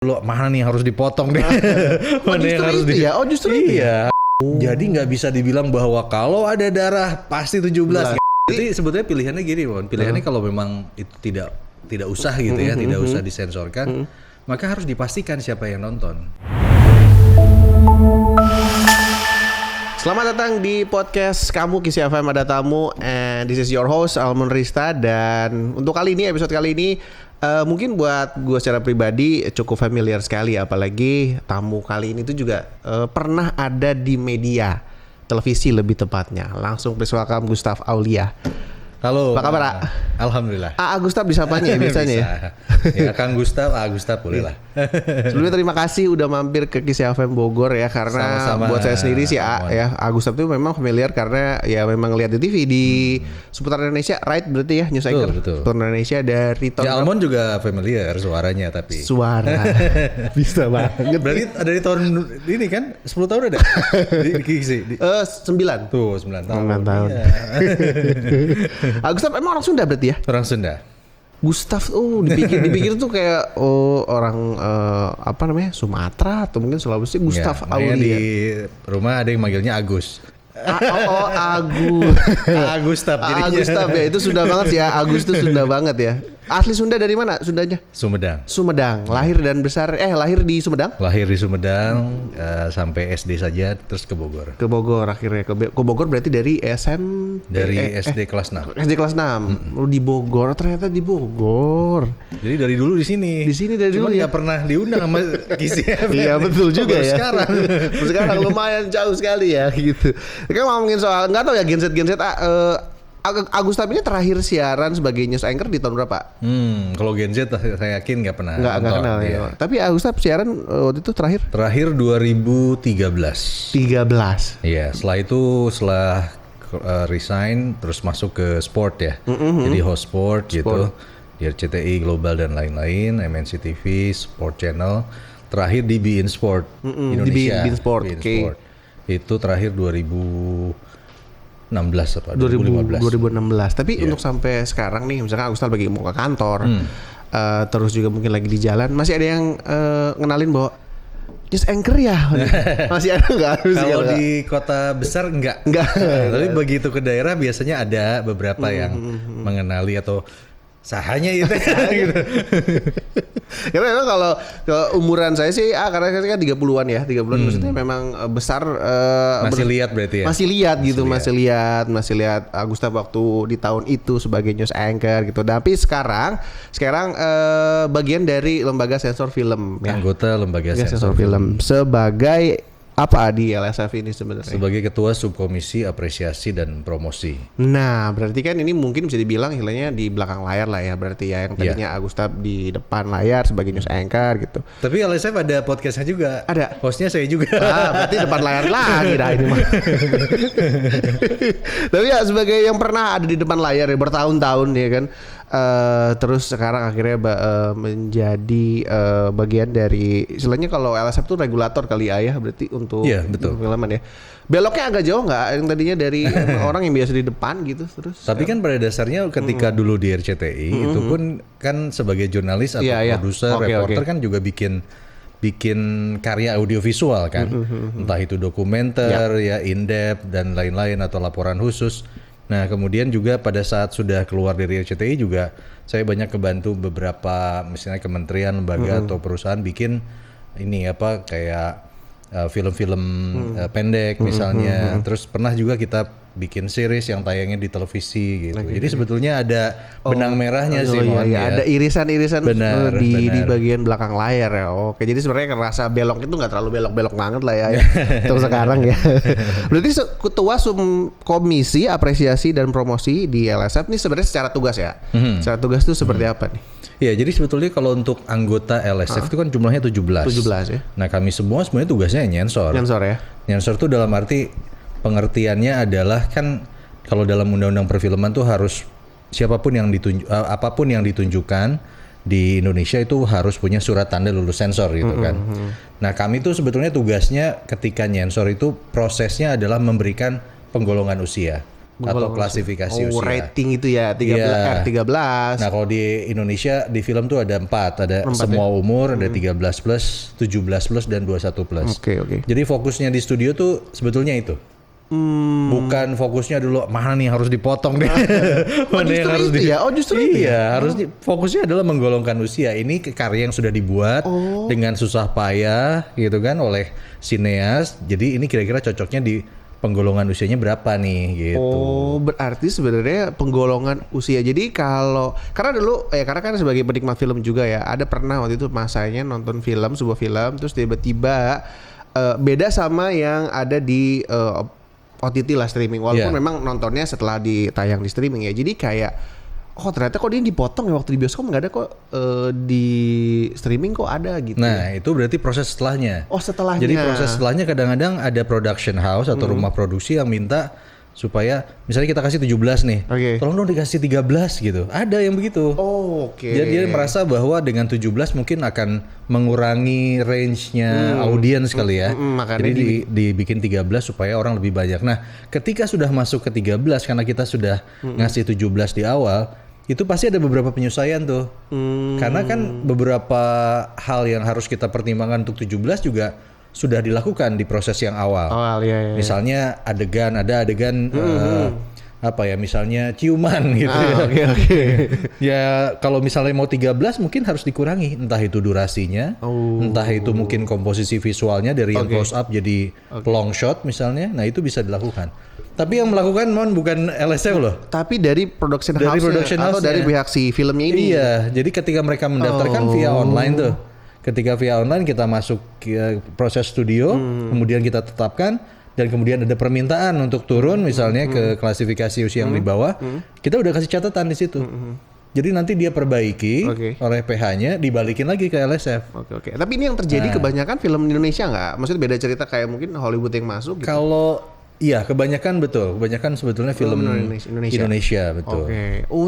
Lo mana nih harus dipotong deh. Mana yang harus ya? Oh justru iya. Jadi nggak bisa dibilang bahwa kalau ada darah pasti 17. Jadi sebetulnya pilihannya gini, Bon. Pilihannya kalau memang itu tidak usah gitu ya, tidak usah disensorkan, maka harus dipastikan siapa yang nonton. Selamat datang di podcast Kamu Kisi FM, ada tamu, and this is your host Almond Rista. Dan untuk kali ini, episode kali ini mungkin buat gue secara pribadi cukup familiar sekali, apalagi tamu kali ini tuh juga pernah ada di media televisi lebih tepatnya. Langsung please welcome Gustaf Aulia. Halo. Apa kabar, A? Alhamdulillah. Gustaf disapanya ya biasanya ya. Ya Kang Gustaf, Gustaf boleh lah. Sebelumnya terima kasih udah mampir ke Kisi FM Bogor ya, karena sama-sama. buat saya sendiri sih ya, Gustaf tuh memang familiar karena ya memang lihat di TV di seputar Indonesia, right, berarti ya, news anchor seputar Indonesia dari tahun. Ya Almond juga familiar suaranya, tapi suara bisa banget. Berarti ada di tahun ini kan 10 tahun ada di Kisi. 9 Tuh 9 tahun. 9 tahun. Iya. Gustaf emang orang Sunda berarti ya? Orang Sunda. Gustaf dipikir tuh kayak orang apa namanya, Sumatera atau mungkin Sulawesi. Gustaf Aulia. Di rumah ada yang manggilnya Agus. Agus. Agustaf jadinya. Agustaf ya, itu Sunda banget sih ya. Agus tuh Sunda banget ya. Asli Sunda dari mana Sundanya? Sumedang. Sumedang. Lahir dan besar lahir di Sumedang? Lahir di Sumedang sampai SD saja, terus ke Bogor. Ke Bogor akhirnya. Ke Bogor berarti dari SD kelas 6. SD kelas 6. Lu di Bogor, ternyata di Bogor. Jadi dari dulu di sini. Di sini dari dulu ya. Nggak pernah diundang sama Kisi FM. Iya betul juga ya. Sekarang lumayan jauh sekali ya gitu. Kan ngomongin soal, nggak tahu ya, genset Agustaf ini terakhir siaran sebagai news anchor di tahun berapa? Kalau Gen Z saya yakin nggak pernah. Nggak kenal ya. Tapi Agustaf siaran waktu itu terakhir 2013. Iya, setelah resign terus masuk ke sport ya. Jadi host sport gitu. Di RCTI Global dan lain-lain, MNC TV, Sport Channel. Terakhir di beIN Sport Indonesia. Di beIN Sport. Okay. Itu terakhir 2016 atau 2016. Tapi untuk sampai sekarang nih, misalkan Agustaf lagi mau ke kantor, terus juga mungkin lagi di jalan, masih ada yang ngenalin bahwa news anchor ya? Masih ada nggak? Kalau di kota besar enggak. Tapi begitu ke daerah biasanya ada beberapa yang mengenali atau sahanya itu gitu. Ya memang kalau umuran saya sih karena saya kan 30-an ya. 30-an maksudnya memang besar, masih lihat berarti ya. Masih lihat Agustaf waktu di tahun itu sebagai news anchor gitu. Tapi sekarang bagian dari lembaga sensor film ya. Anggota lembaga sensor film. Sebagai apa di LSF ini sebenarnya? Sebagai ketua subkomisi apresiasi dan promosi. Nah, berarti kan ini mungkin bisa dibilang istilahnya di belakang layar lah ya, berarti ya, yang tadinya Agustaf di depan layar sebagai news anchor gitu. Tapi LSF ada podcastnya juga. Ada. Hostnya saya juga. Berarti depan layar lagi dah ini mah. Tapi ya sebagai yang pernah ada di depan layar ya bertahun-tahun ya kan. Terus sekarang akhirnya menjadi bagian dari, istilahnya kalau LSF tuh regulator kali ya, berarti untuk filman ya. Beloknya agak jauh nggak yang tadinya dari orang yang biasa di depan gitu terus. Tapi kan pada dasarnya ketika dulu di RCTI itu pun kan sebagai jurnalis atau produser, reporter kan juga bikin karya audiovisual kan. Entah itu dokumenter ya in-depth dan lain-lain atau laporan khusus. Nah kemudian juga pada saat sudah keluar dari RCTI juga saya banyak kebantu beberapa misalnya kementerian, lembaga atau perusahaan bikin ini kayak film-film pendek misalnya. Terus pernah juga kita bikin series yang tayangnya di televisi gitu. Jadi sebetulnya ada benang merahnya sih. Ada irisan-irisan di bagian belakang layar ya. Oke, jadi sebenarnya rasa belok itu nggak terlalu belok-belok banget lah ya. Terus sekarang ya. Berarti ketua subkomisi apresiasi dan promosi di LSF ini sebenarnya secara tugas ya. Secara tugas itu seperti apa nih? Ya, jadi sebetulnya kalau untuk anggota LSF itu kan jumlahnya 17 ya. Nah, kami semua sebenarnya tugasnya nyensor. Nyensor ya. Nyensor itu dalam arti pengertiannya adalah kan kalau dalam undang-undang perfilman tuh harus apapun yang ditunjukkan di Indonesia itu harus punya surat tanda lulus sensor gitu kan. Nah, kami tuh sebetulnya tugasnya ketika nyensor itu prosesnya adalah memberikan penggolongan usia. atau klasifikasi usia. Rating itu ya 13. Nah kalau di Indonesia di film tuh ada 4, ada semua umur, ada 13 plus, 17 plus dan 21 plus. Oke. Jadi fokusnya di studio tuh sebetulnya itu. Bukan fokusnya dulu mana nih harus dipotong deh. Mana yang harus justru itu ya. Harus fokusnya adalah menggolongkan usia. Ini karya yang sudah dibuat dengan susah payah gitu kan oleh sineas. Jadi ini kira-kira cocoknya di penggolongan usianya berapa nih gitu. Oh, berarti sebenarnya penggolongan usia. Jadi karena kan sebagai penikmat film juga ya, ada pernah waktu itu masanya nonton sebuah film terus tiba-tiba beda sama yang ada di OTT lah, streaming, walaupun memang nontonnya setelah ditayang di streaming ya. Jadi kayak ternyata kok dia dipotong ya, waktu di bioskop nggak ada kok, di streaming kok ada gitu. Nah itu berarti proses setelahnya. Setelahnya. Jadi proses setelahnya kadang-kadang ada production house atau rumah produksi yang minta supaya misalnya kita kasih 17 nih, tolong dong dikasih 13 gitu. Ada yang begitu. Jadi dia merasa bahwa dengan 17 mungkin akan mengurangi range-nya audiens kali ya. Jadi dibikin 13 supaya orang lebih banyak. Nah, ketika sudah masuk ke 13 karena kita sudah ngasih 17 di awal, itu pasti ada beberapa penyesuaian tuh. Karena kan beberapa hal yang harus kita pertimbangkan untuk 17 juga sudah dilakukan di proses yang awal. Iya. Misalnya ada adegan misalnya ciuman gitu ya. Ya kalau misalnya mau 13 mungkin harus dikurangi, entah itu durasinya, entah itu mungkin komposisi visualnya dari yang close up jadi long shot misalnya. Nah, itu bisa dilakukan. Tapi yang melakukan bukan LSF loh. Tapi dari production house atau dari pihak si filmnya ini. Iya, jadi ketika mereka mendaftarkan via online tuh. Ketika via online kita masuk ke proses studio, kemudian kita tetapkan, dan kemudian ada permintaan untuk turun misalnya ke klasifikasi usia yang di bawah, kita udah kasih catatan di situ. Jadi nanti dia perbaiki oleh PH-nya, dibalikin lagi ke LSF. Oke. Tapi ini yang terjadi kebanyakan film Indonesia nggak? Maksudnya beda cerita kayak mungkin Hollywood yang masuk gitu? Iya, kebanyakan sebetulnya film Indonesia betul.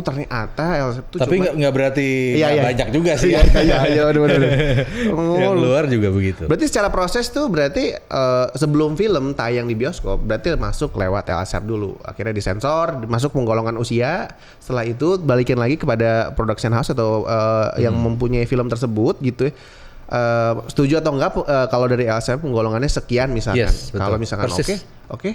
Ternyata LSF itu tapi nggak berarti banyak juga sih. Iya, benar. Yang luar juga begitu. Berarti secara proses tuh berarti sebelum film tayang di bioskop berarti masuk lewat LSF dulu. Akhirnya disensor, masuk penggolongan usia. Setelah itu balikin lagi kepada production house atau yang mempunyai film tersebut gitu ya. Setuju atau enggak kalau dari LSF penggolongannya sekian misalkan. Kalau misalkan oke.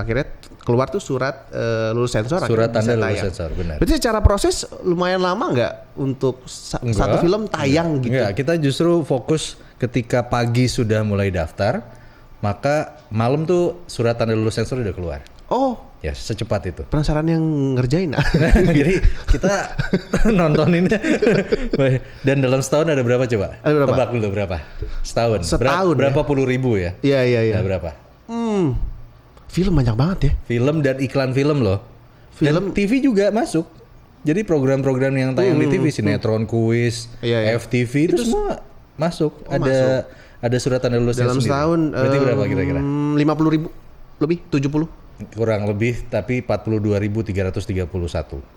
Akhirnya keluar tuh surat lulus sensor, surat tanda lulus sensor, benar. Berarti secara proses lumayan lama nggak untuk satu film tayang gitu? Enggak, kita justru fokus ketika pagi sudah mulai daftar, maka malam tuh surat tanda lulus sensor udah keluar. Ya secepat itu. Penasaran yang ngerjain. Jadi kita nontonin dan dalam setahun ada berapa coba? Tebak dulu berapa? Setahun berapa puluh ribu ya? Iya. Nah, berapa? Film banyak banget ya. Film dan iklan film loh. Dan TV juga masuk. Jadi program-program yang tayang di TV, sinetron, kuis, FTV itu semua masuk. Ada surat tanda lulus dalam setahun. Berarti berapa kira-kira? 50.000 lebih, 70. Kurang lebih, tapi 42.331.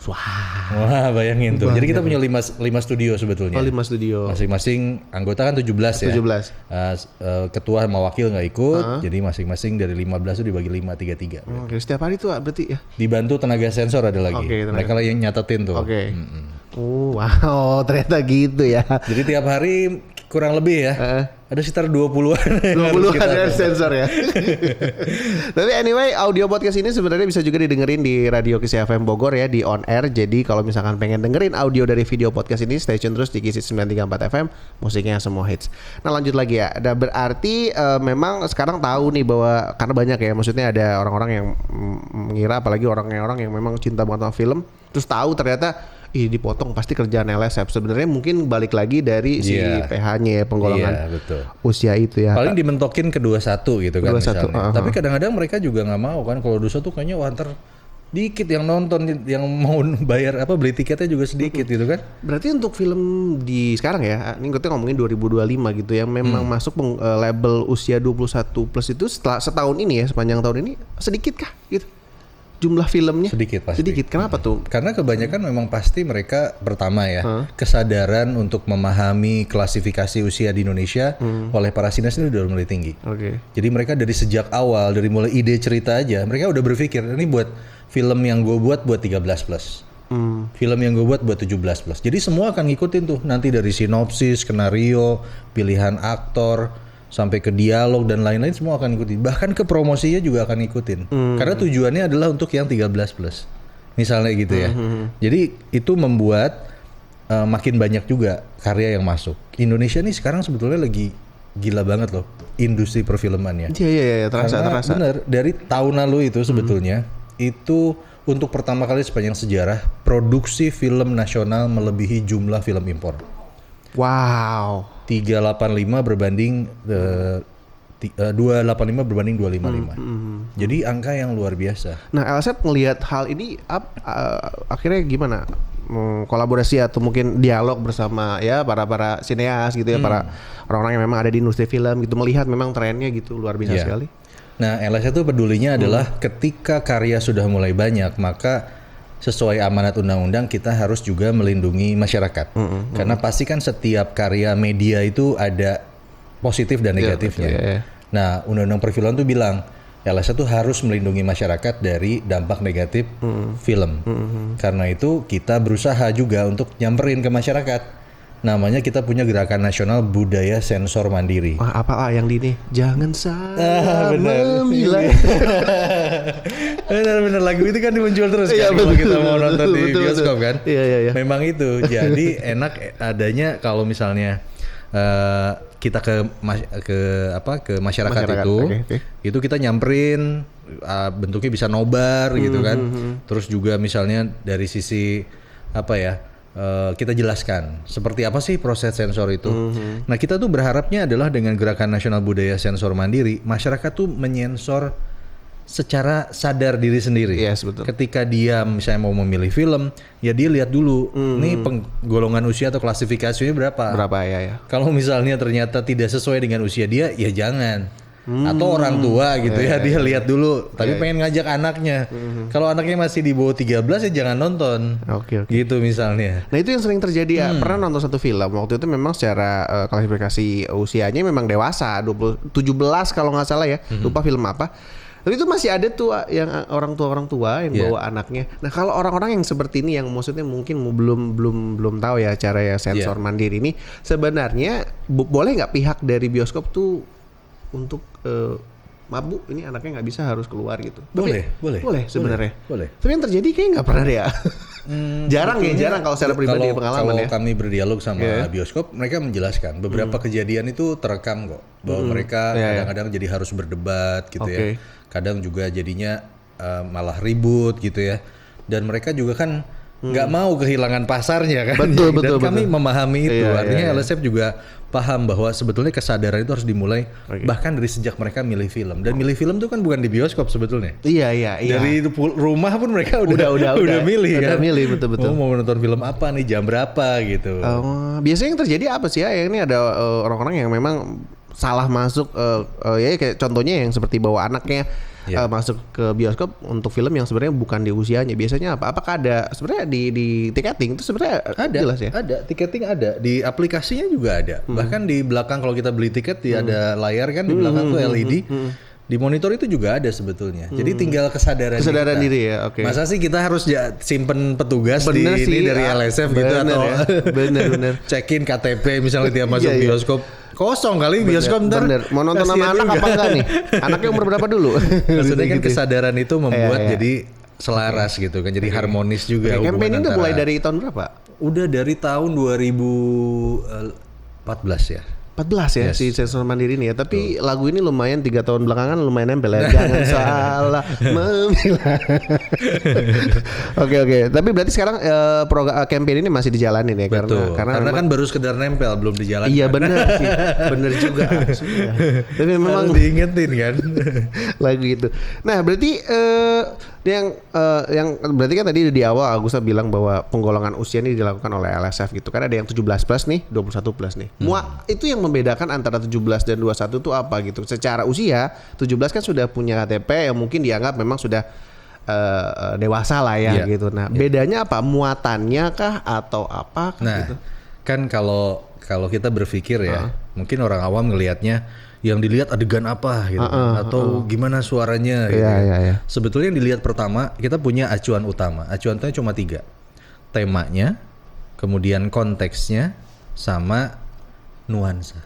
Wah, bayangin tuh. Jadi kita punya 5 studio sebetulnya. 5 studio. Masing-masing anggota kan 17 ya. 17. Ketua sama wakil nggak ikut, jadi masing-masing dari 15 itu dibagi 5, 3. Oke, setiap hari tuh berarti ya. Dibantu tenaga sensor ada lagi. Mereka lah yang nyatetin tuh. Wow, ternyata gitu ya. Jadi tiap hari kurang lebih ya. Ada sekitar 20-an. 20-an sensor ya. Tapi anyway, audio podcast ini sebenarnya bisa juga didengerin di Radio Kisi FM Bogor ya, di on air. Jadi kalau misalkan pengen dengerin audio dari video podcast ini, stay tune terus di Kisi 934 FM, musiknya semua hits. Nah, lanjut lagi ya. Ada berarti memang sekarang tahu nih bahwa karena banyak ya, maksudnya ada orang-orang yang mengira, apalagi orang-orang yang memang cinta banget sama film, terus tahu ternyata dipotong pasti kerjaan LSF. Sebenarnya mungkin balik lagi dari si PH-nya ya, penggolongan usia itu ya. Paling dimentokin ke 21 gitu kan misalnya. Tapi kadang-kadang mereka juga nggak mau kan, kalau 21 kayaknya ntar dikit yang nonton, yang mau bayar beli tiketnya juga sedikit gitu kan. Berarti untuk film di sekarang ya, ini kita ngomongin 2025 gitu yang memang masuk label usia 21 plus itu setelah setahun ini ya, sepanjang tahun ini sedikit kah gitu? jumlah filmnya? Sedikit pasti. Sedikit. Kenapa tuh? Karena kebanyakan memang pasti mereka pertama ya, kesadaran untuk memahami klasifikasi usia di Indonesia oleh para sineas itu udah mulai tinggi. Jadi mereka dari sejak awal, dari mulai ide cerita aja, mereka udah berpikir ini buat film yang gue buat 13+. Film yang gue buat 17+. Jadi semua akan ngikutin tuh nanti dari sinopsis, skenario, pilihan aktor, sampai ke dialog dan lain-lain semua akan ikutin. Bahkan ke promosinya juga akan ikutin. Karena tujuannya adalah untuk yang 13+. Misalnya gitu ya. Jadi itu membuat makin banyak juga karya yang masuk. Indonesia nih sekarang sebetulnya lagi gila banget loh industri perfilmannya. Iya, terasa. Bener, dari tahun lalu itu sebetulnya itu untuk pertama kali sepanjang sejarah produksi film nasional melebihi jumlah film impor. Wow. 385 berbanding 285 berbanding 255. Jadi angka yang luar biasa. Nah, LSF ngelihat hal ini akhirnya gimana? Kolaborasi atau mungkin dialog bersama ya para sineas gitu ya, para orang-orang yang memang ada di industri film gitu, melihat memang trennya gitu luar biasa sekali. Nah, LSF itu pedulinya adalah ketika karya sudah mulai banyak, maka sesuai amanat undang-undang kita harus juga melindungi masyarakat. Karena pasti kan setiap karya media itu ada positif dan negatifnya. Nah, undang-undang perfilman tuh bilang LSF tuh harus melindungi masyarakat dari dampak negatif film. Karena itu kita berusaha juga untuk nyamperin ke masyarakat. Namanya kita punya Gerakan Nasional Budaya Sensor Mandiri. Wah, apa yang di ini? Jangan salah memilah. Benar lagu itu kan muncul terus kan kalau kita mau nonton di bioskop kan. Iya. Memang itu. Jadi enak adanya kalau misalnya kita ke masyarakat itu, itu kita nyamperin, bentuknya bisa nobar gitu kan. Terus juga misalnya dari sisi kita jelaskan seperti apa sih proses sensor itu. Nah, kita tuh berharapnya adalah dengan Gerakan Nasional Budaya Sensor Mandiri, masyarakat tuh menyensor secara sadar diri sendiri. Yes, betul. Ketika dia misalnya mau memilih film, ya dia lihat dulu, nih penggolongan usia atau klasifikasinya berapa. Ya. Kalau misalnya ternyata tidak sesuai dengan usia dia, ya jangan. Atau orang tua gitu dia lihat dulu, tapi pengen ngajak anaknya. Kalau anaknya masih di bawah 13 ya jangan nonton. Gitu misalnya. Nah, itu yang sering terjadi ya. Pernah nonton satu film waktu itu memang secara klasifikasi usianya memang dewasa, 17 kalau nggak salah ya. Lupa film apa. Tapi itu masih ada tuh yang orang tua yang bawa anaknya. Nah, kalau orang-orang yang seperti ini yang maksudnya mungkin belum tahu ya cara ya sensor mandiri ini, sebenarnya boleh nggak pihak dari bioskop tuh untuk Bu, ini anaknya nggak bisa harus keluar gitu. Boleh sebenarnya. Boleh. Tapi yang terjadi kayak nggak pernah deh ya. jarang kalau secara pribadi pengalaman kalau kami berdialog sama bioskop, mereka menjelaskan beberapa kejadian itu terekam kok, bahwa mereka kadang-kadang jadi harus berdebat gitu ya. Kadang juga jadinya malah ribut gitu ya. Dan mereka juga kan nggak mau kehilangan pasarnya kan. Betul. Kami memahami itu. Artinya LSF juga paham bahwa sebetulnya kesadaran itu harus dimulai bahkan dari sejak mereka milih film. Dan milih film itu kan bukan di bioskop sebetulnya. Iya. Dari rumah pun mereka udah milih kan. Udah milih betul. Mau nonton film apa nih, jam berapa gitu. Biasanya yang terjadi apa sih ya? Ini ada orang-orang yang memang salah masuk ya kayak contohnya yang seperti bawa anaknya masuk ke bioskop untuk film yang sebenarnya bukan di usianya. Biasanya apa? Apakah ada sebenarnya di tiketing itu sebenarnya ada jelas ya? Ada, tiketing ada, di aplikasinya juga ada. Bahkan di belakang kalau kita beli tiket ada layar kan di belakang tuh LED. Di monitor itu juga ada sebetulnya. Jadi tinggal kesadaran diri ya. Masa sih kita harus simpen petugas dari LSF gitu atau bener. Check-in KTP misalnya tiap masuk bioskop. Kosong kali bioskop ntar. Bener. Mau nonton sama anak apa enggak nih? Anaknya umur berapa dulu? Maksudnya kan kesadaran itu membuat jadi selaras gitu kan. Jadi harmonis juga. Campaign ini udah mulai dari tahun berapa? Udah dari tahun 2014 ya. 14 ya si sensor mandiri ini ya. Tapi lagu ini lumayan 3 tahun belakangan lumayan nempel ya. Jangan salah memilah. Oke. Tapi berarti sekarang campaign ini masih dijalanin ya. Betul. Karena kan baru sekedar nempel belum dijalankan. Iya benar sih. Benar juga. Tapi memang diingetin kan. Lagu itu. Nah berarti yang berarti kan tadi di awal Agusta bilang bahwa penggolongan usia ini dilakukan oleh LSF gitu kan. Ada yang 17 plus nih, 21 plus nih. Itu yang membedakan antara 17 dan 21 itu apa gitu? Secara usia 17 kan sudah punya KTP yang mungkin dianggap memang sudah dewasa lah ya gitu. Nah, bedanya apa? Muatannya kah atau apa? Nah, gitu? Kan kalau kita berpikir ya, mungkin orang awam ngelihatnya yang dilihat adegan apa gitu atau gimana suaranya gitu. Sebetulnya yang dilihat pertama kita punya acuan utama. Acuan itu cuma 3. Temanya, kemudian konteksnya, sama nuansa.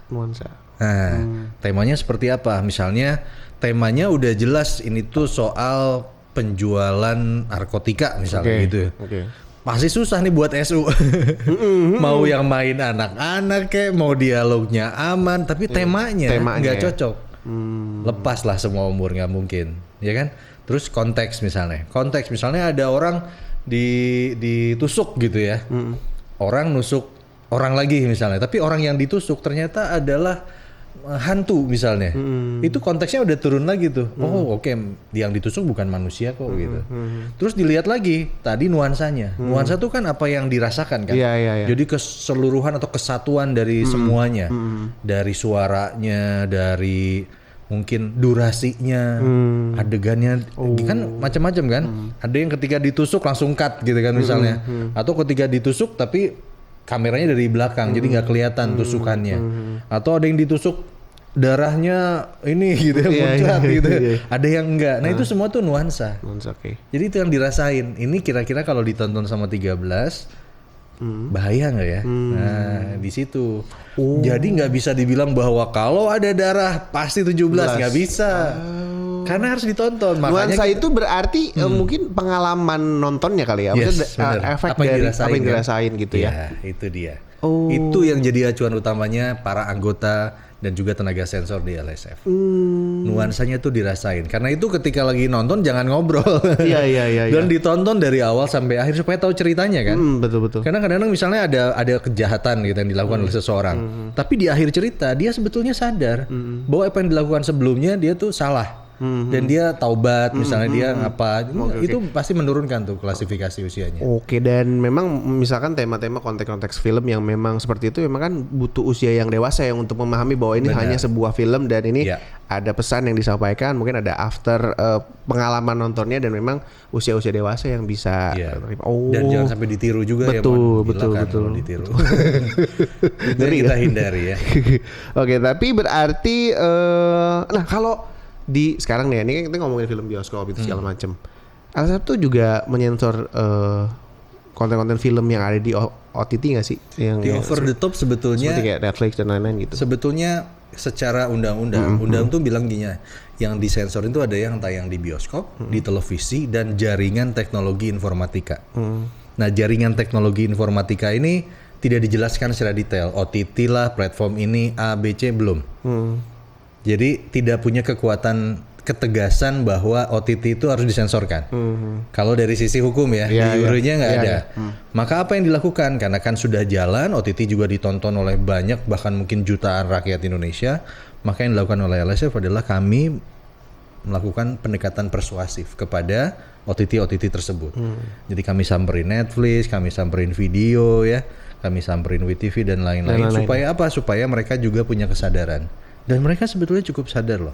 Nah, temanya seperti apa? Misalnya temanya udah jelas ini tuh soal penjualan narkotika misalnya gitu. Pasti susah nih buat SU. Mau yang main anak-anak kayak mau dialognya aman, tapi temanya nggak cocok. Lepas lah semua umur, nggak mungkin, ya kan? Terus konteks misalnya ada orang ditusuk gitu ya. Orang nusuk orang lagi misalnya, tapi orang yang ditusuk ternyata adalah hantu misalnya. Itu konteksnya udah turun lagi tuh. Oke, yang ditusuk bukan manusia kok gitu. Terus dilihat lagi tadi nuansanya. Nuansa tuh kan apa yang dirasakan kan. Jadi keseluruhan atau kesatuan dari semuanya. Dari suaranya, dari mungkin durasinya, adegannya kan macam-macam kan. Ada yang ketika ditusuk langsung cut gitu kan misalnya. Atau ketika ditusuk tapi kameranya dari belakang jadi nggak kelihatan tusukannya. Atau ada yang ditusuk darahnya ini gitu ya muncrat gitu. Ada yang enggak. Nah, itu semua tuh nuansa. Jadi itu yang dirasain. Ini kira-kira kalau ditonton sama 13 bahaya nggak ya? Nah, di situ. Jadi nggak bisa dibilang bahwa kalau ada darah pasti 17, nggak bisa. Karena harus ditonton. Makanya nuansa itu berarti mungkin pengalaman nontonnya kali ya. Maksudnya efek apa dari apa yang dirasain gitu ya. Itu dia. Itu yang jadi acuan utamanya para anggota dan juga tenaga sensor di LSF. Nuansanya tuh dirasain. Karena itu ketika lagi nonton jangan ngobrol. Dan ditonton dari awal sampai akhir supaya tahu ceritanya kan. Betul. Karena kadang-kadang misalnya ada kejahatan gitu yang dilakukan oleh seseorang. Tapi di akhir cerita dia sebetulnya sadar bahwa apa yang dilakukan sebelumnya dia tuh salah. Dan dia taubat misalnya dia ngapa itu pasti menurunkan tuh klasifikasi usianya. Dan memang misalkan tema-tema konteks-konteks film yang memang seperti itu memang kan butuh usia yang dewasa yang untuk memahami bahwa ini hanya sebuah film dan ini ada pesan yang disampaikan, mungkin ada after pengalaman nontonnya dan memang usia-usia dewasa yang bisa dan jangan sampai ditiru juga betul. Ditiru. Jadi kita hindari ya. Tapi berarti nah kalau di sekarang nih, ini kan kita ngomongin film bioskop itu segala macam. LSF tuh juga menyensor konten-konten film yang ada di OTT nggak sih? Yang di over the top sebetulnya. Seperti kayak Netflix dan lain-lain gitu. Sebetulnya secara undang-undang, undang tuh bilang gini, yang disensor itu ada yang tayang di bioskop, di televisi dan jaringan teknologi informatika. Nah, jaringan teknologi informatika ini tidak dijelaskan secara detail. OTT lah, platform ini A, B, C belum. Jadi tidak punya kekuatan ketegasan bahwa OTT itu harus disensorkan. Kalau dari sisi hukum ya, di jurinya nggak ada. Maka apa yang dilakukan? Karena kan sudah jalan, OTT juga ditonton oleh banyak, bahkan mungkin jutaan rakyat Indonesia. Maka yang dilakukan oleh LSF adalah kami melakukan pendekatan persuasif kepada OTT tersebut. Jadi kami samperin Netflix, kami samperin video ya, kami samperin WeTV dan lain-lain. Supaya apa? Supaya mereka juga punya kesadaran. Dan mereka sebetulnya cukup sadar loh.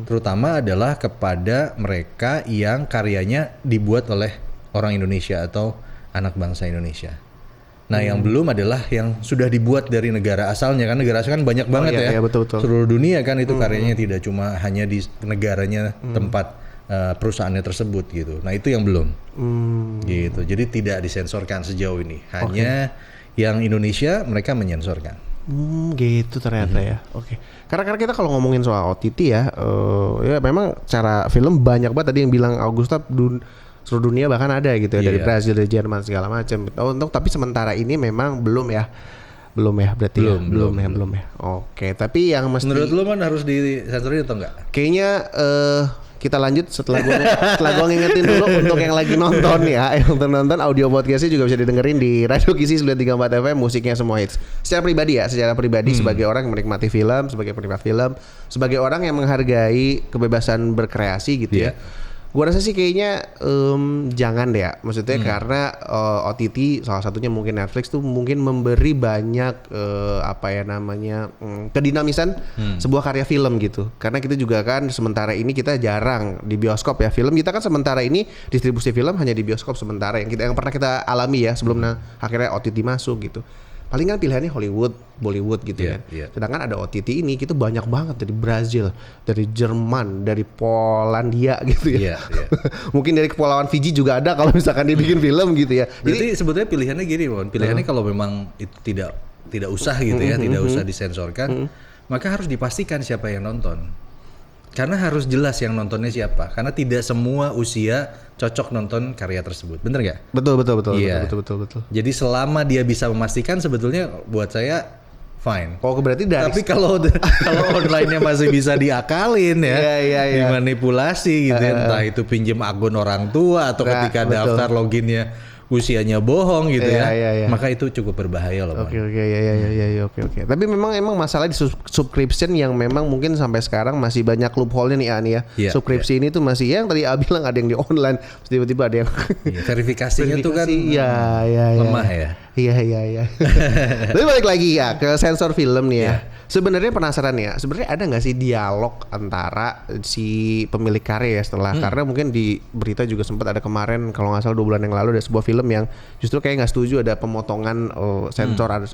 Terutama adalah kepada mereka yang karyanya dibuat oleh orang Indonesia atau anak bangsa Indonesia. Nah, yang belum adalah yang sudah dibuat dari negara asalnya kan. Negara asal kan banyak banget ya. Betul. Seluruh dunia kan itu karyanya tidak cuma hanya di negaranya tempat perusahaannya tersebut gitu. Nah, itu yang belum. Gitu. Jadi tidak disensorkan sejauh ini. Hanya yang Indonesia mereka menyensorkan. Gitu ternyata ya. Karena kita kalau ngomongin soal OTT ya, ya memang cara film banyak banget tadi yang bilang Augusta seluruh dunia bahkan ada gitu ya, dari Brazil, dari Jerman segala macam. Tapi sementara ini memang belum ya berarti belum ya. Tapi yang mesti menurut lu harus disensorin atau enggak? Kayaknya kita lanjut setelah gua ngingetin dulu untuk yang lagi nonton ya, yang nonton audio podcastnya juga bisa didengerin di Radio Kisi 934 FM, musiknya semua hits. Secara pribadi sebagai orang yang menikmati film, sebagai penikmat film, sebagai orang yang menghargai kebebasan berkreasi gitu ya. Gua rasa sih kayaknya jangan deh ya. Maksudnya karena OTT salah satunya mungkin Netflix tuh mungkin memberi banyak kedinamisan sebuah karya film gitu. Karena kita juga kan sementara ini kita jarang di bioskop ya. Film kita kan sementara ini distribusi film hanya di bioskop sementara yang pernah kita alami ya sebelum akhirnya OTT masuk gitu. Paling kan pilihannya Hollywood, Bollywood gitu kan. Sedangkan ada OTT ini kita banyak banget dari Brazil, dari Jerman, dari Polandia gitu ya. Mungkin dari Kepulauan Fiji juga ada kalau misalkan dia bikin film gitu ya. Jadi sebetulnya pilihannya gini, Bon. Pilihannya kalau memang itu tidak usah gitu ya, tidak usah disensorkan, maka harus dipastikan siapa yang nonton. Karena harus jelas yang nontonnya siapa. Karena tidak semua usia cocok nonton karya tersebut. Bener nggak? Betul. Iya. Betul. Jadi selama dia bisa memastikan, sebetulnya buat saya fine. Oh, berarti dari tapi kalau online-nya masih bisa diakalin ya, dimanipulasi gitu ya. Entah itu pinjem akun orang tua atau ketika daftar loginnya usianya bohong gitu maka itu cukup berbahaya loh. Oke. Tapi emang masalah di subscription yang memang mungkin sampai sekarang masih banyak loophole-nya nih Ani ya. Subscripsi ini tuh masih yang tadi Abi bilang ada yang di online, tiba-tiba ada yang verifikasinya tuh kan lemah ya. Iya. Tapi balik lagi ya ke sensor film nih ya. Sebenarnya penasaran ya, sebenarnya ada nggak sih dialog antara si pemilik karya ya setelah karena mungkin di berita juga sempat ada kemarin kalau nggak salah 2 bulan yang lalu ada sebuah film yang justru kayak nggak setuju ada pemotongan sensor ada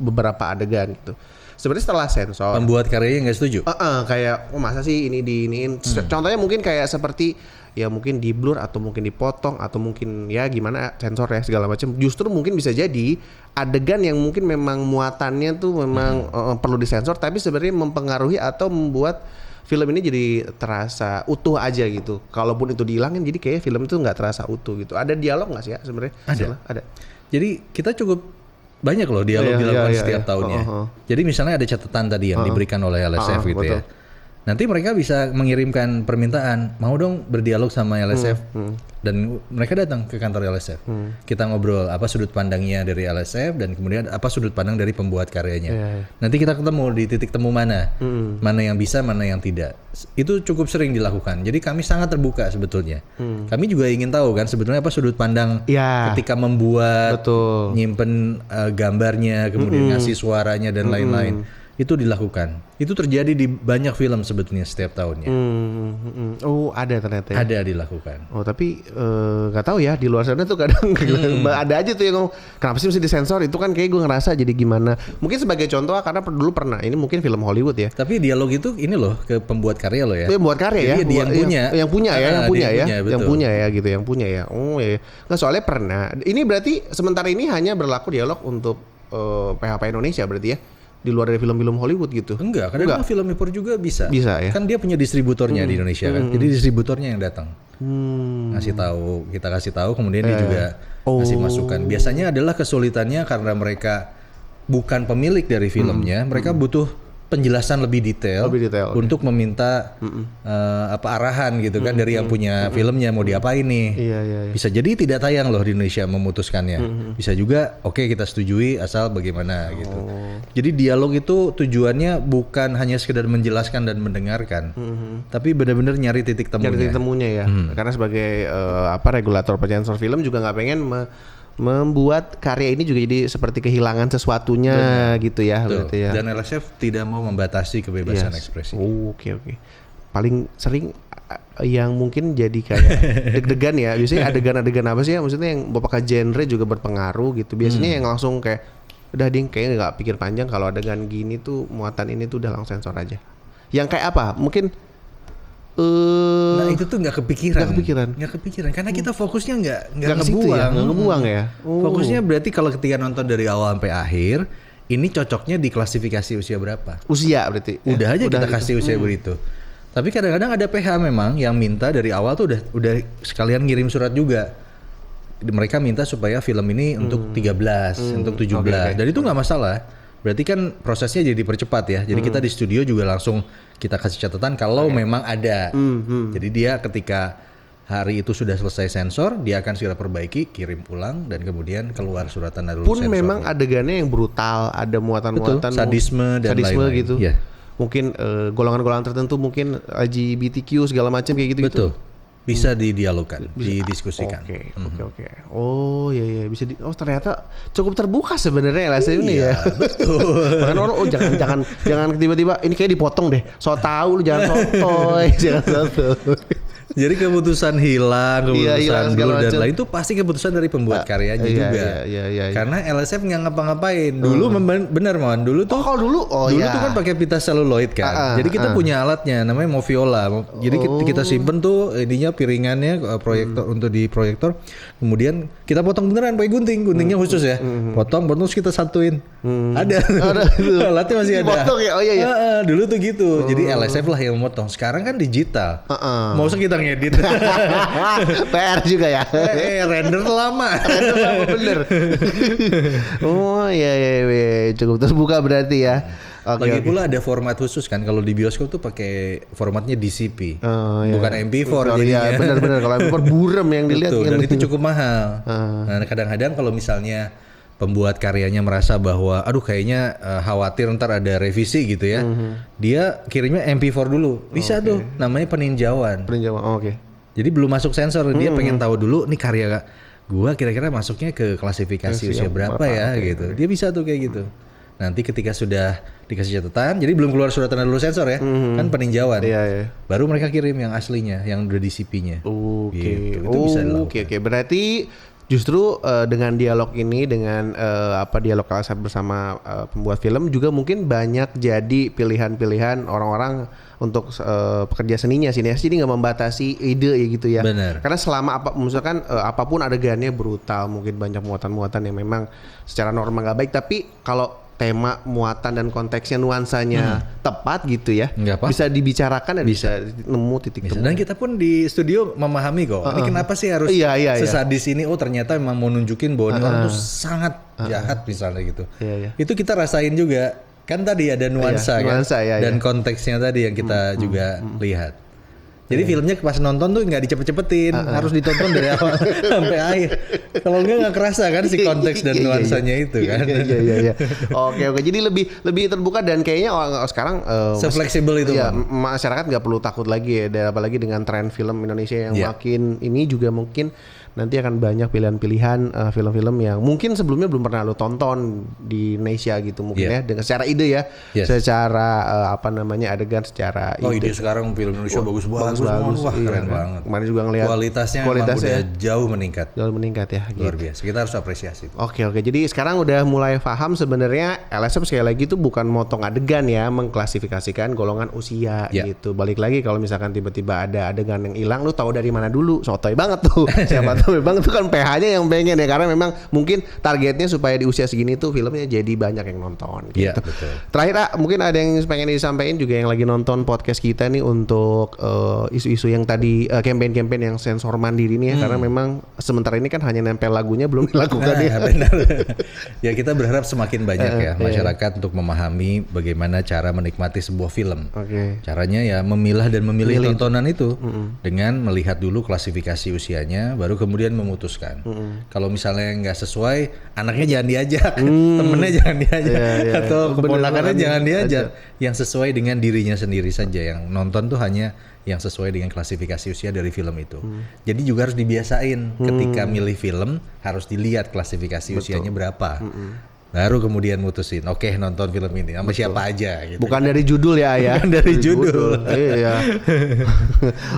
beberapa adegan gitu. Sebenarnya setelah sensor pembuat karyanya nggak setuju? Kayak masa sih ini diiniin? Contohnya mungkin kayak seperti ya mungkin di blur atau mungkin dipotong atau mungkin ya gimana sensor ya segala macam. Justru mungkin bisa jadi adegan yang mungkin memang muatannya tuh memang perlu disensor tapi sebenarnya mempengaruhi atau membuat film ini jadi terasa utuh aja gitu. Kalaupun itu dihilangin jadi kayak film itu nggak terasa utuh gitu. Ada dialog nggak sih ya sebenarnya? Ada. Jadi kita cukup banyak loh dialog dilakukan setiap tahunnya. Jadi misalnya ada catatan tadi yang diberikan oleh LSF gitu ya. Nanti mereka bisa mengirimkan permintaan, mau dong berdialog sama LSF, dan mereka datang ke kantor LSF. Kita ngobrol apa sudut pandangnya dari LSF dan kemudian apa sudut pandang dari pembuat karyanya. Nanti kita ketemu di titik temu mana yang bisa, mana yang tidak. Itu cukup sering dilakukan. Jadi kami sangat terbuka sebetulnya. Kami juga ingin tahu kan sebetulnya apa sudut pandang ketika membuat, nyimpen gambarnya, kemudian ngasih suaranya dan lain-lain. Itu dilakukan. Itu terjadi di banyak film sebetulnya setiap tahunnya. Oh, ada ternyata ya? Ada dilakukan. Oh, tapi nggak tahu ya di luar sana tuh kadang ada aja tuh yang ngomong, kenapa sih mesti disensor? Itu kan kayak gue ngerasa jadi gimana. Mungkin sebagai contoh karena dulu pernah, ini mungkin film Hollywood ya. Tapi dialog itu ini loh ke pembuat karya loh ya. Pembuat karya jadi ya. Yang punya ya. Oh ya. Nggak, soalnya pernah. Ini berarti sementara ini hanya berlaku dialog untuk PHP Indonesia berarti ya. Di luar dari film-film Hollywood gitu? Karena memang film impor juga bisa. Bisa ya. Kan dia punya distributornya di Indonesia kan. Jadi distributornya yang datang. Kita kasih tahu, kemudian dia juga kasih masukan. Biasanya adalah kesulitannya karena mereka bukan pemilik dari filmnya, mereka butuh penjelasan lebih detail untuk meminta arahan gitu kan dari yang punya filmnya mau diapain nih. Bisa jadi tidak tayang loh di Indonesia memutuskannya. Bisa juga kita setujui asal bagaimana gitu. Jadi dialog itu tujuannya bukan hanya sekedar menjelaskan dan mendengarkan, tapi benar-benar nyari titik temunya. Nyari titik temunya ya. Karena sebagai regulator penyensor film juga nggak pengen membuat karya ini juga jadi seperti kehilangan sesuatunya gitu ya. Dan LSF tidak mau membatasi kebebasan ekspresi. Oke. Paling sering yang mungkin jadi kayak deg-degan ya. Biasanya adegan-adegan apa sih ya? Maksudnya yang apakah genre juga berpengaruh gitu. Biasanya yang langsung kayak udah ding kayaknya nggak pikir panjang kalau adegan gini tuh muatan ini tuh udah langsung sensor aja. Yang kayak apa? Mungkin nah itu tuh nggak kepikiran karena kita fokusnya nggak ngebuang ya. Fokusnya berarti kalau ketika nonton dari awal sampai akhir ini cocoknya di klasifikasi usia berapa? Usia berarti udah aja kita kasih usia begitu. Tapi kadang-kadang ada PH memang yang minta dari awal tuh udah sekalian ngirim surat juga. Mereka minta supaya film ini untuk 13, untuk 17. Dan itu nggak masalah. Berarti kan prosesnya jadi dipercepat ya. Jadi kita di studio juga langsung kita kasih catatan kalau memang ada. Jadi dia ketika hari itu sudah selesai sensor, dia akan segera perbaiki, kirim pulang dan kemudian keluar suratan dari sensor. Pun memang adegannya yang brutal, ada muatan-muatan sadisme dan lain-lain gitu. Mungkin golongan-golongan tertentu mungkin LGBTQ segala macam kayak gitu. Betul. bisa didialogkan, didiskusikan. Oke. Oh iya bisa ternyata cukup terbuka sebenarnya LSM ini ya. Betul. Bahkan orang jangan tiba-tiba ini kayak dipotong deh. So tahu lu jangan sotoy, jangan sotoy. Jadi keputusan hilang blur dan lain itu pasti keputusan dari pembuat karyanya juga. Iya. Karena LSF nggak ngapa-ngapain. Dulu bener Mon. Dulu tuh dulu tuh kan pakai pita seluloid kan. Jadi kita punya alatnya namanya Moviola. Jadi kita simpen tuh ininya piringannya proyektor untuk di proyektor. Kemudian kita potong beneran pakai guntingnya khusus ya. Potong terus kita satuin. Ada alatnya masih ada. Potong ya. Oh iya. Dulu tuh gitu. Jadi LSF lah yang memotong. Sekarang kan digital. Mau kita ngedit PR juga ya. Render lama bener. Oh iya cukup terbuka berarti ya. Lagi pula ada format khusus kan kalau di bioskop tuh pakai formatnya DCP, bukan MP4 jadinya. Benar kalau MP4 burem yang dilihat. Dan itu cukup mahal. Nah kadang-kadang kalau misalnya pembuat karyanya merasa bahwa aduh kayaknya khawatir ntar ada revisi gitu ya, dia kirimnya MP4 dulu, bisa tuh namanya peninjauan. Oke. Jadi belum masuk sensor, dia pengen tahu dulu nih karya gua kira-kira masuknya ke klasifikasi usia berapa ya gitu. Dia bisa tuh kayak gitu. Nanti ketika sudah dikasih catatan, jadi belum keluar surat tanda lulus sensor ya, kan peninjauan. Iya. Baru mereka kirim yang aslinya, yang udah DCP-nya. Gitu. Itu bisa dilakukan. Oke. Berarti justru dengan dialog ini, dengan dialog LSF bersama pembuat film juga mungkin banyak jadi pilihan-pilihan orang-orang untuk pekerja seninya, sineas, jadi nggak membatasi ide ya gitu ya. Benar. Karena selama misalkan apapun adegannya brutal, mungkin banyak muatan-muatan yang memang secara normal nggak baik, tapi kalau tema, muatan dan konteksnya, nuansanya tepat gitu ya, bisa dibicarakan dan bisa nemu titik temu. Dan kita pun di studio memahami kok, ini kenapa sih harus sesadis ini? Oh ternyata memang mau nunjukin bahwa ini orang tuh sangat jahat misalnya gitu. Itu kita rasain juga. Kan tadi ada nuansa dan konteksnya tadi yang kita juga lihat. Jadi filmnya pas nonton tuh nggak dicepet-cepetin, harus ditonton dari awal sampai akhir. Kalau nggak kerasa kan si konteks dan nuansanya itu kan. Iya. Oke. Jadi lebih terbuka dan kayaknya sekarang se-fleksibel itu. Ya, masyarakat nggak perlu takut lagi ya, apalagi dengan tren film Indonesia yang makin ini juga mungkin nanti akan banyak pilihan-pilihan film-film yang mungkin sebelumnya belum pernah lo tonton di Indonesia gitu mungkin ya, dengan secara ide ya, secara adegan secara ide sekarang film Indonesia bagus banget. Wah keren banget. Kemarin juga ngelihat kualitasnya udah jauh meningkat ya. Luar biasa. Kita harus apresiasi. Oke. Jadi sekarang udah mulai paham sebenarnya LSM sekali lagi itu bukan motong adegan ya, mengklasifikasikan golongan usia gitu. Balik lagi kalau misalkan tiba-tiba ada adegan yang hilang, lu tahu dari mana dulu? Sotoy banget tuh. Siapa tahu memang itu kan PH-nya yang pengen ya, karena memang mungkin targetnya supaya di usia segini tuh filmnya jadi banyak yang nonton gitu. Betul. Terakhir mungkin ada yang pengen disampaikan juga yang lagi nonton podcast kita nih untuk isu-isu yang tadi campaign-campaign yang sensor mandiri nih ya, karena memang sementara ini kan hanya nempel lagunya belum dilakukan ya. Benar. Ya kita berharap semakin banyak ya masyarakat untuk memahami bagaimana cara menikmati sebuah film. Caranya ya memilah dan memilih tontonan itu dengan melihat dulu klasifikasi usianya, baru kemudian memutuskan. Kalau misalnya nggak sesuai, anaknya jangan diajak, temennya jangan diajak, atau keponakannya jangan diajak. Yang sesuai dengan dirinya sendiri saja. Yang nonton tuh hanya yang sesuai dengan klasifikasi usia dari film itu. Jadi juga harus dibiasain ketika milih film harus dilihat klasifikasi usianya berapa. Baru kemudian mutusin, oke nonton film ini sama siapa aja gitu. Bukan dari judul ya. Bukan dari judul. Iya.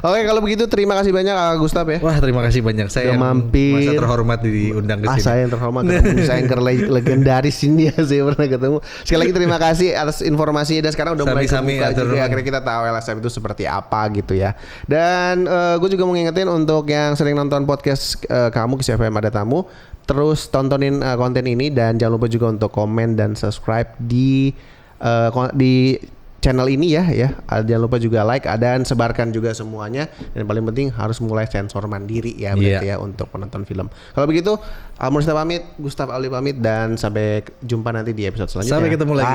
Oke, kalau begitu terima kasih banyak Gustaf ya. Wah, terima kasih banyak. Saya mampir. Masa terhormat diundang ke sini. Saya yang terhormat ketemu anchor legendaris ini ya, saya pernah ketemu. Sekali lagi terima kasih atas informasinya, dan sekarang udah mulai terbuka juga. Akhirnya kita tahu LSF itu seperti apa gitu ya. Dan gue juga mau ngingetin untuk yang sering nonton podcast kamu Kisi FM Ada Tamu, terus tontonin konten ini dan jangan lupa juga untuk komen dan subscribe di channel ini ya. Jangan lupa juga like dan sebarkan juga semuanya, dan paling penting harus mulai sensor mandiri ya berarti ya untuk penonton film. Kalau begitu Almurista pamit, Gustaf Ali pamit, dan sampai jumpa nanti di episode selanjutnya. Sampai ketemu lagi.